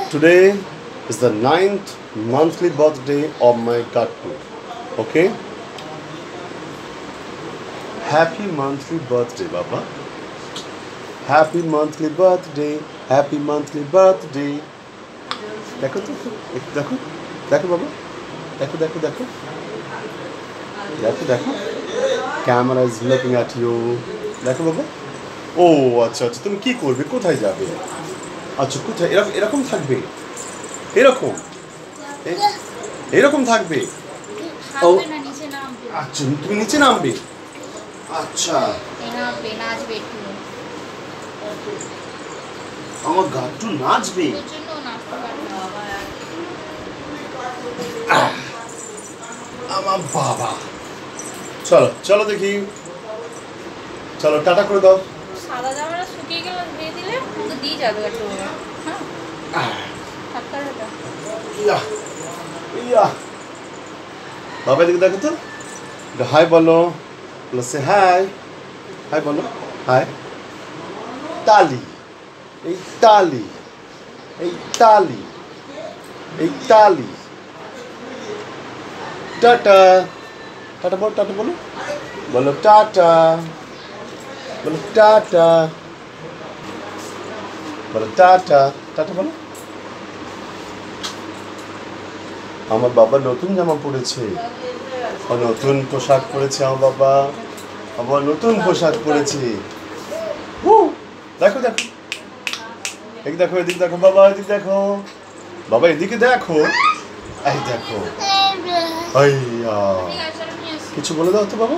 Today is the 9th monthly birthday of my Gattu. Okay? Happy monthly birthday, Baba. Happy monthly birthday. Happy monthly birthday. দেখো তো দেখো দেখো বাবা দেখো দেখো দেখো দেখো দেখো camera is looking at you দেখো বাবা ও আচ্ছা আচ্ছা তুমি কি করবে কোথায় যাবে আচ্ছা কোথায় এরকম এরকম থাকবে এরকম এরকম থাকবে ও আচ্ছা তুমি নিচে নামবে আচ্ছা আমার গাট্টু নাচবে আমার বাবা চলো চলো দেখি চলো টাটা করে দাও সাদা জামাটা শুকিয়ে গেল দিয়ে দিলে ওকে দিয়ে যাবে একটু হ্যাঁ টাটা ইয়া ইয়া বাবা দিকে দেখো তো হাই বলো বলো সে হাই হাই বলো হাই তালি এই তালি এই তালি এই তালি টাটা টাটা বলো বলো টাটা বলো টাটা বলো টাটা টাটা বলো আমার বাবা নতুন জামা পরেছে নতুন পোশাক পরেছে আমার বাবা আবার নতুন পোশাক পরেছে দেখো দেখো এদিকে দেখো এদিকে দেখো বাবা এদিকে দেখো বাবা এদিকে দেখো এই দেখো কিছু বলে দাও তো বাবা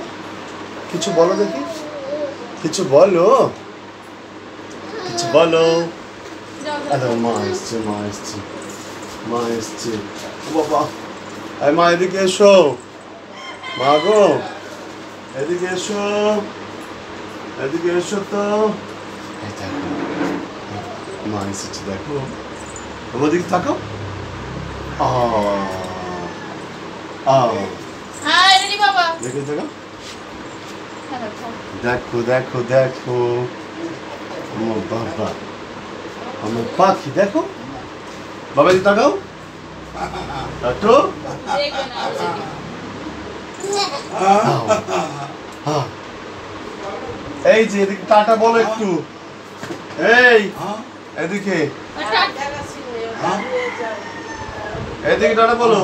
কিছু বলো দেখি কিছু বলো কিছু বলো মা এসছে মা এসছে মা এসছে বাবা আরে মা এদিকে এসো মা গো এদিকে এসো এদিকে এসো তো এই দেখো মা এসেছে দেখো বাবা দিকে থাকো দেখো দেখো দেখো দেখো দেখো আমার বাবা আমার পাখি দেখো বাবা দিকে তাকাও একটু এই যে এদিকে টাটা বলো একটু এই এদিকে এদিকে টাটা বলো